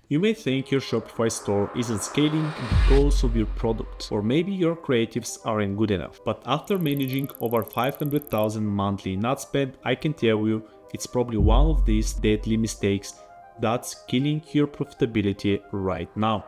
You may think your Shopify store isn't scaling because of your product, or maybe your creatives aren't good enough. But after managing over 500,000 monthly in ad spend, I can tell you it's probably one of these deadly mistakes that's killing your profitability right now.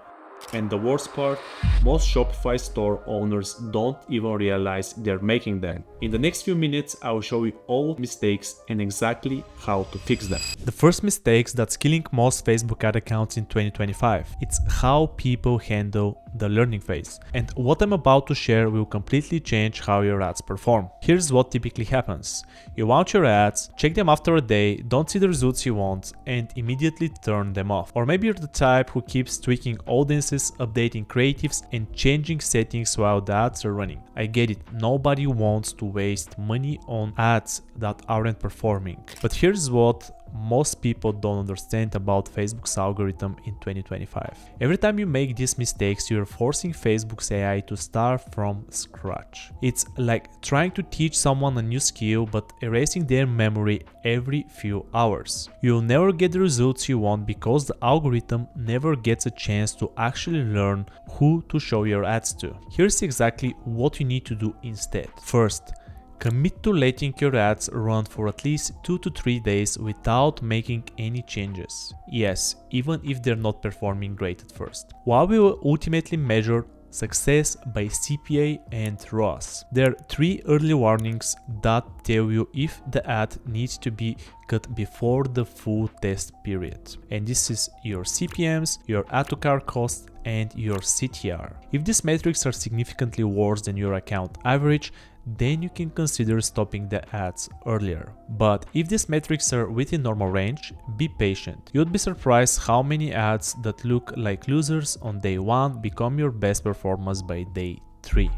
And the worst part, most Shopify store owners don't even realize they're making them. In the next few minutes, I will show you all mistakes and exactly how to fix them. The first mistake that's killing most Facebook ad accounts in 2025. It's how people handle the learning phase. And what I'm about to share will completely change how your ads perform. Here's what typically happens. You launch your ads, check them after a day, don't see the results you want, and immediately turn them off. Or maybe you're the type who keeps tweaking audiences, updating creatives, and changing settings while the ads are running. I get it, nobody wants to waste money on ads that aren't performing. But here's what most people don't understand about Facebook's algorithm in 2025. Every time you make these mistakes, you're forcing Facebook's AI to start from scratch. It's like trying to teach someone a new skill but erasing their memory every few hours. You'll never get the results you want because the algorithm never gets a chance to actually learn who to show your ads to. Here's exactly what you need to do instead. First, commit to letting your ads run for at least 2 to 3 days without making any changes. Yes, even if they're not performing great at first. While we will ultimately measure success by CPA and ROAS. There are 3 early warnings that tell you if the ad needs to be cut before the full test period. And this is your CPMs, your add to cart cost, and your CTR. If these metrics are significantly worse than your account average, then you can consider stopping the ads earlier. But if these metrics are within normal range, be patient. You'd be surprised how many ads that look like losers on day 1 become your best performance by day 3.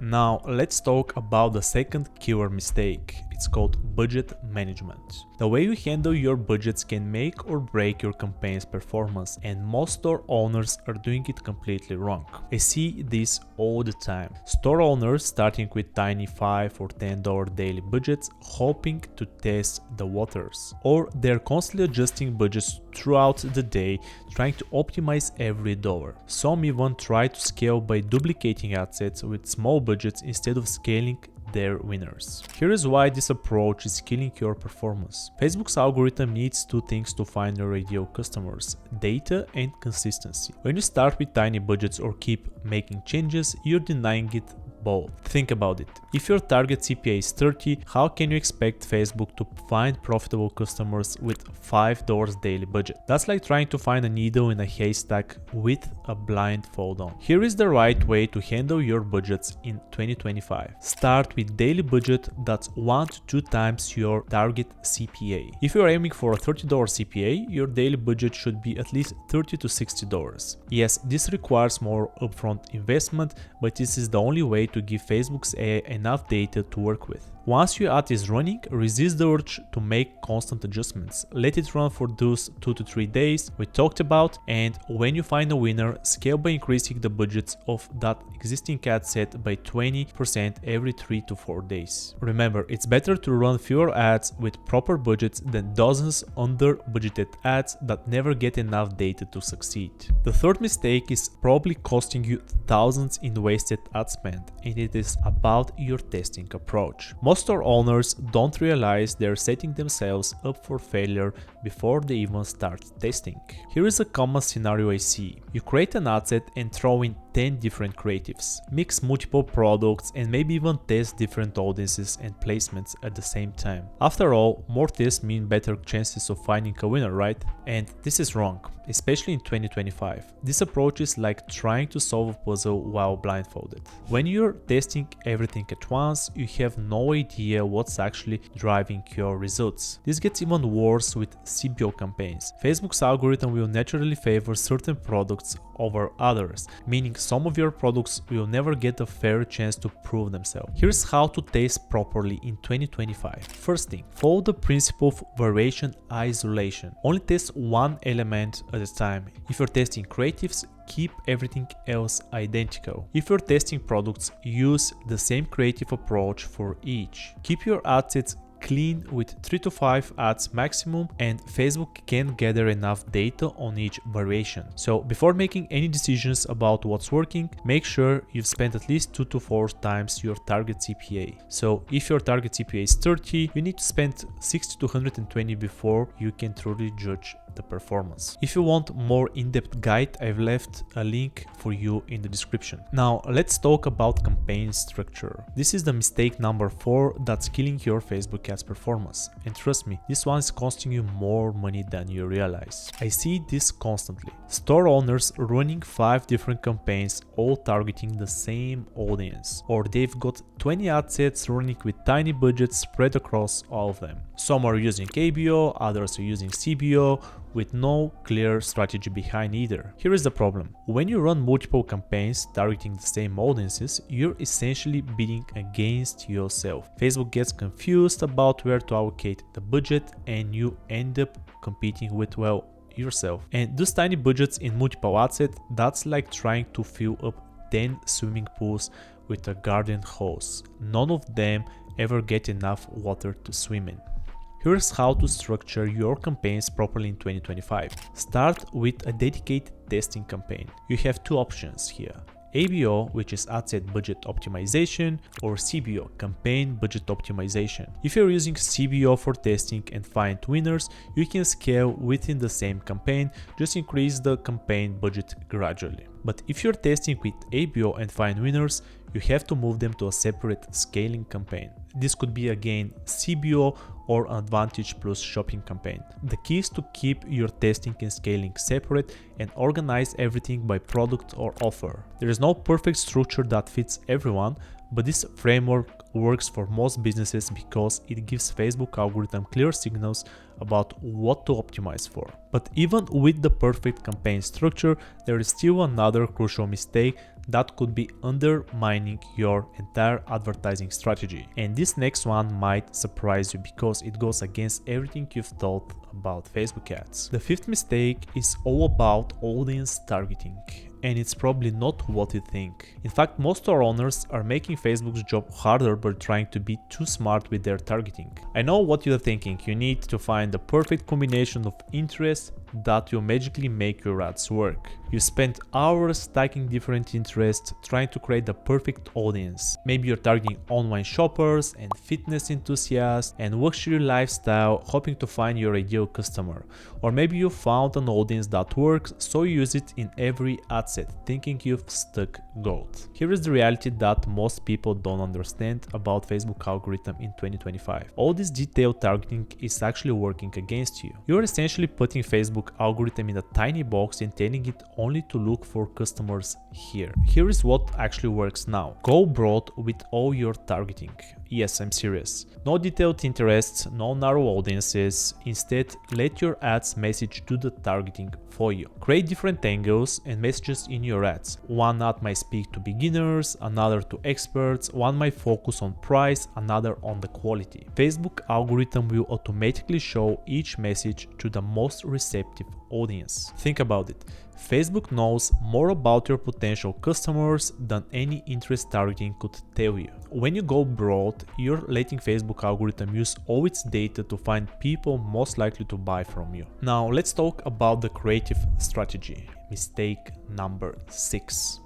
Now let's talk about the second killer mistake. It's called budget management. The way you handle your budgets can make or break your campaign's performance, and most store owners are doing it completely wrong. I see this all the time. Store owners starting with tiny $5 or $10 daily budgets, hoping to test the waters. Or they're constantly adjusting budgets throughout the day, trying to optimize every dollar. Some even try to scale by duplicating ad sets with small budgets instead of scaling their winners. Here is why this approach is killing your performance. Facebook's algorithm needs 2 things to find your ideal customers: data and consistency. When you start with tiny budgets or keep making changes, you're denying it both. Think about it. If your target CPA is 30, how can you expect Facebook to find profitable customers with $5 daily budget? That's like trying to find a needle in a haystack with a blindfold on. Here is the right way to handle your budgets in 2025. Start with daily budget that's 1 to 2 times your target CPA. If you're aiming for a $30 CPA, your daily budget should be at least $30 to $60. Yes, this requires more upfront investment, but this is the only way to give Facebook's AI enough data to work with. Once your ad is running, resist the urge to make constant adjustments. Let it run for those 2 to 3 days we talked about, and when you find a winner, scale by increasing the budgets of that existing ad set by 20% every 3 to 4 days. Remember, it's better to run fewer ads with proper budgets than dozens under budgeted ads that never get enough data to succeed. The third mistake is probably costing you thousands in wasted ad spend, and it is about your testing approach. Most store owners don't realize they're setting themselves up for failure before they even start testing. Here is a common scenario I see. You create an ad set and throw in 10 different creatives, mix multiple products, and maybe even test different audiences and placements at the same time. After all, more tests mean better chances of finding a winner, right? And this is wrong, especially in 2025. This approach is like trying to solve a puzzle while blindfolded. When you're testing everything at once, you have no idea what's actually driving your results. This gets even worse with CPO campaigns. Facebook's algorithm will naturally favor certain products over others, meaning some of your products will never get a fair chance to prove themselves. Here's how to test properly in 2025. First thing, follow the principle of variation isolation. Only test one element at a time. If you're testing creatives, keep everything else identical. If you're testing products, use the same creative approach for each. Keep your ad sets clean with 3 to 5 ads maximum, and Facebook can gather enough data on each variation. So before making any decisions about what's working, make sure you've spent at least 2 to 4 times your target CPA. So if your target CPA is 30, you need to spend 60 to 120 before you can truly judge the performance. If you want more in-depth guide, I've left a link for you in the description. Now let's talk about campaign structure. This is the mistake number 4 that's killing your Facebook ads performance. And trust me, this one is costing you more money than you realize. I see this constantly. Store owners running 5 different campaigns all targeting the same audience, or they've got 20 ad sets running with tiny budgets spread across all of them. Some are using ABO, others are using CBO, with no clear strategy behind either. Here is the problem. When you run multiple campaigns targeting the same audiences, you're essentially bidding against yourself. Facebook gets confused about where to allocate the budget, and you end up competing with, well, yourself. And those tiny budgets in multiple ad sets, that's like trying to fill up 10 swimming pools with a garden hose. None of them ever get enough water to swim in. Here's how to structure your campaigns properly in 2025. Start with a dedicated testing campaign. You have 2 options here. ABO, which is ad set budget optimization, or CBO, campaign budget optimization. If you're using CBO for testing and find winners, you can scale within the same campaign, just increase the campaign budget gradually. But if you're testing with ABO and find winners, you have to move them to a separate scaling campaign. This could be again CBO or an Advantage Plus shopping campaign. The key is to keep your testing and scaling separate and organize everything by product or offer. There is no perfect structure that fits everyone, but this framework works for most businesses because it gives Facebook algorithm clear signals about what to optimize for. But even with the perfect campaign structure, there is still another crucial mistake that could be undermining your entire advertising strategy. And this next one might surprise you because it goes against everything you've thought about Facebook ads. The 5th mistake is all about audience targeting. And it's probably not what you think. In fact, most store owners are making Facebook's job harder by trying to be too smart with their targeting. I know what you're thinking. You need to find the perfect combination of interests that will magically make your ads work. You spend hours stacking different interests trying to create the perfect audience. Maybe you're targeting online shoppers and fitness enthusiasts and luxury lifestyle, hoping to find your ideal customer. Or maybe you found an audience that works, so you use it in every ad set, thinking you've stuck gold. Here is the reality that most people don't understand about Facebook algorithm in 2025. All this detailed targeting is actually working against you. You're essentially putting Facebook algorithm in a tiny box and telling it only to look for customers here. Here is what actually works now. Go broad with all your targeting. Yes, I'm serious. No detailed interests, no narrow audiences. Instead, let your ads message do the targeting for you. Create different angles and messages in your ads. One ad might speak to beginners, another to experts, one might focus on price, another on the quality. Facebook algorithm will automatically show each message to the most receptive audience. Think about it. Facebook knows more about your potential customers than any interest targeting could tell you. When you go broad, you're letting Facebook algorithm use all its data to find people most likely to buy from you. Now let's talk about the creative strategy. Mistake number 6.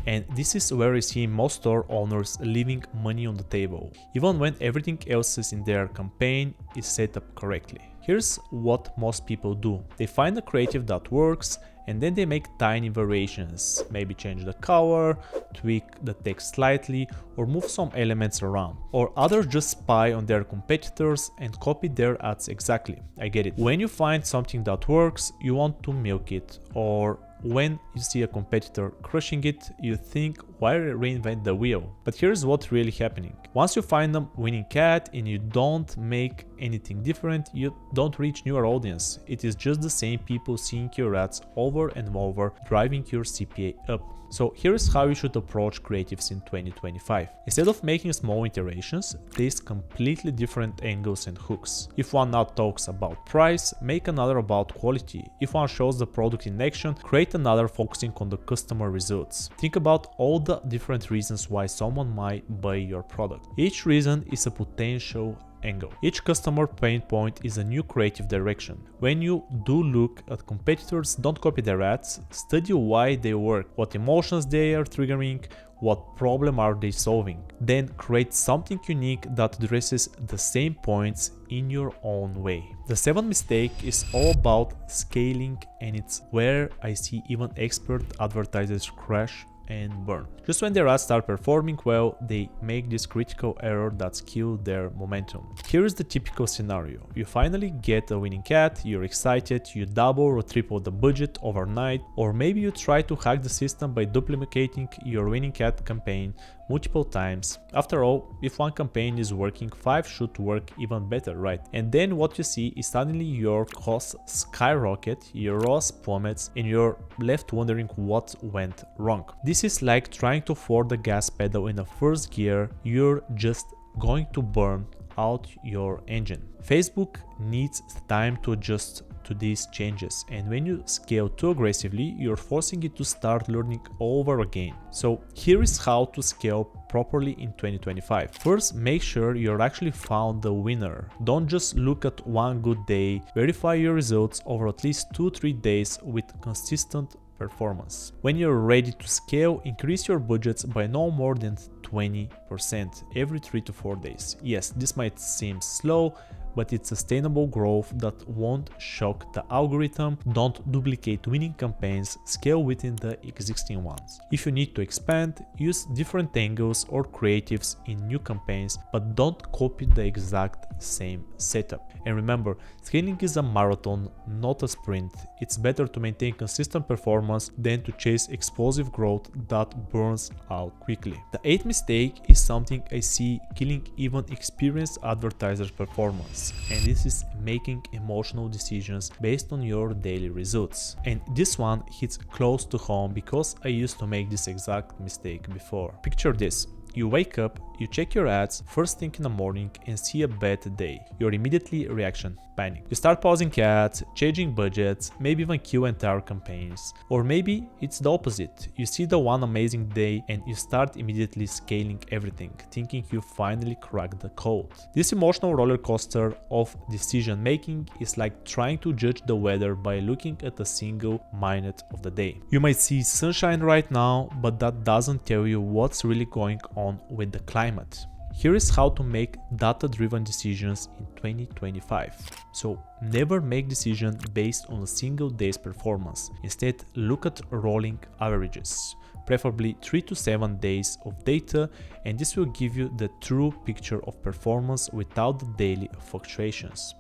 And this is where I see most store owners leaving money on the table, even when everything else is in their campaign is set up correctly. Here's what most people do. They find a creative that works and then they make tiny variations, maybe change the color, tweak the text slightly, or move some elements around. Or others just spy on their competitors and copy their ads exactly. I get it. When you find something that works, you want to milk it, or when you see a competitor crushing it, you think, why reinvent the wheel? But here's what's really happening. Once you find a winning cat and you don't make anything different, you don't reach newer audience. It is just the same people seeing your ads over and over, driving your CPA up. So here's how you should approach creatives in 2025. Instead of making small iterations, test completely different angles and hooks. If one ad talks about price, make another about quality. If one shows the product in action, create another focusing on the customer results. Think about all the different reasons why someone might buy your product. Each reason is a potential angle. Each customer pain point is a new creative direction. When you do look at competitors, don't copy their ads, study why they work, what emotions they are triggering, what problem are they solving. Then create something unique that addresses the same points in your own way. The seventh mistake is all about scaling, and it's where I see even expert advertisers crash and burn. Just when their ads start performing well, they make this critical error that kills their momentum. Here is the typical scenario. You finally get a winning ad, you're excited, you double or triple the budget overnight, or maybe you try to hack the system by duplicating your winning ad campaign multiple times. After all, if one campaign is working, 5 should work even better, right? And then what you see is suddenly your costs skyrocket, your ROAS plummets, and you're left wondering what went wrong. This is like trying to forward the gas pedal in a first gear. You're just going to burn out your engine. Facebook needs time to adjust to these changes, and when you scale too aggressively, you're forcing it to start learning over again. So here is how to scale properly in 2025. First, make sure you're actually found the winner. Don't just look at one good day. Verify your results over at least 2-3 days with consistent performance. When you're ready to scale, increase your budgets by no more than 20% every 3 to 4 days. Yes, this might seem slow, but it's sustainable growth that won't shock the algorithm. Don't duplicate winning campaigns, scale within the existing ones. If you need to expand, use different angles or creatives in new campaigns, but don't copy the exact same setup. And remember, scaling is a marathon, not a sprint. It's better to maintain consistent performance than to chase explosive growth that burns out quickly. The eighth mistake is something I see killing even experienced advertisers' performance, and this is making emotional decisions based on your daily results. And this one hits close to home because I used to make this exact mistake before. Picture this. You wake up, you check your ads first thing in the morning and see a bad day. Your immediately reaction, panic. You start pausing ads, changing budgets, maybe even kill entire campaigns. Or maybe it's the opposite. You see the one amazing day and you start immediately scaling everything, thinking you finally cracked the code. This emotional roller coaster of decision making is like trying to judge the weather by looking at a single minute of the day. You might see sunshine right now, but that doesn't tell you what's really going on with the climate. Here is how to make data-driven decisions in 2025. So never make decisions based on a single day's performance. Instead, look at rolling averages, preferably 3 to 7 days of data, and this will give you the true picture of performance without the daily fluctuations.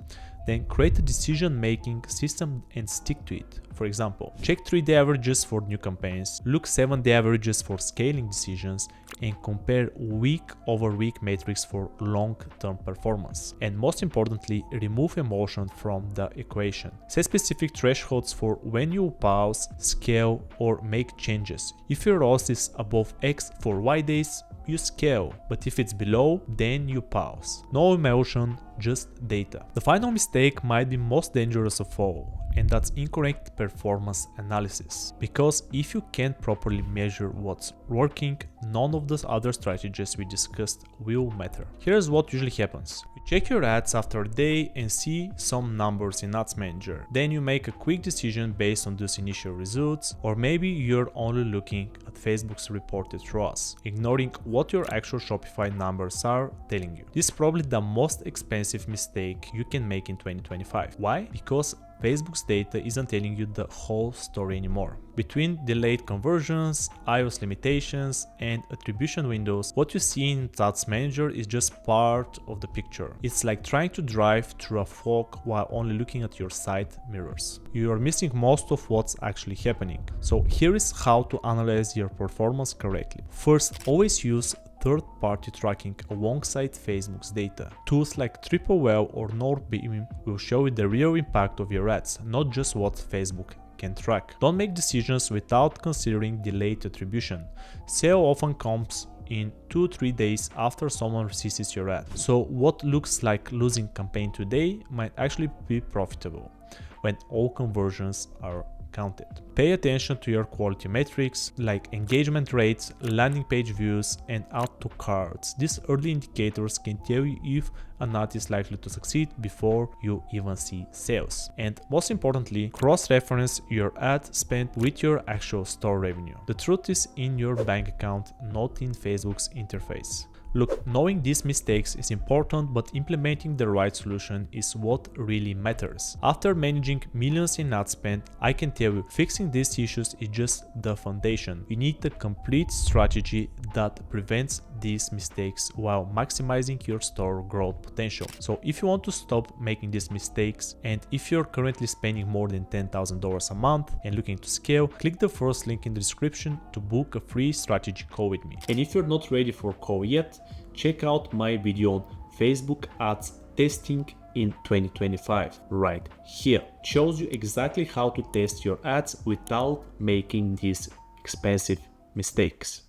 Then create a decision-making system and stick to it. For example, check 3-day averages for new campaigns, look 7-day averages for scaling decisions, and compare week-over-week metrics for long-term performance. And most importantly, remove emotion from the equation. Set specific thresholds for when you pause, scale, or make changes. If your ROAS is above X for Y days, you scale, but if it's below, then you pause. No emotion, just data. The final mistake might be most dangerous of all, and that's incorrect performance analysis. Because if you can't properly measure what's working, none of those other strategies we discussed will matter. Here's what usually happens. You check your ads after a day and see some numbers in Ads Manager. Then you make a quick decision based on those initial results, or maybe you're only looking at Facebook's reported ROAS, ignoring what your actual Shopify numbers are telling you. This is probably the most expensive mistake you can make in 2025. Why? Because Facebook's data isn't telling you the whole story anymore. Between delayed conversions, iOS limitations, and attribution windows, what you see in Ads Manager is just part of the picture. It's like trying to drive through a fog while only looking at your side mirrors. You are missing most of what's actually happening. So here is how to analyze your performance correctly. First, always use third-party tracking alongside Facebook's data. Tools like TripleWell or Northbeam will show you the real impact of your ads, not just what Facebook can track. Don't make decisions without considering delayed attribution. Sale often comes in 2-3 days after someone sees your ad. So what looks like losing campaign today might actually be profitable when all conversions are counted. Pay attention to your quality metrics like engagement rates, landing page views, and add to carts. These early indicators can tell you if an ad is likely to succeed before you even see sales. And most importantly, cross-reference your ad spend with your actual store revenue. The truth is in your bank account, not in Facebook's interface. Look, knowing these mistakes is important, but implementing the right solution is what really matters. After managing millions in ad spend, I can tell you fixing these issues is just the foundation. You need a complete strategy that prevents these mistakes while maximizing your store growth potential. So if you want to stop making these mistakes, and if you're currently spending more than $10,000 a month and looking to scale, click the first link in the description to book a free strategy call with me. And if you're not ready for a call yet, check out my video on Facebook ads testing in 2025 right here. It shows you exactly how to test your ads without making these expensive mistakes.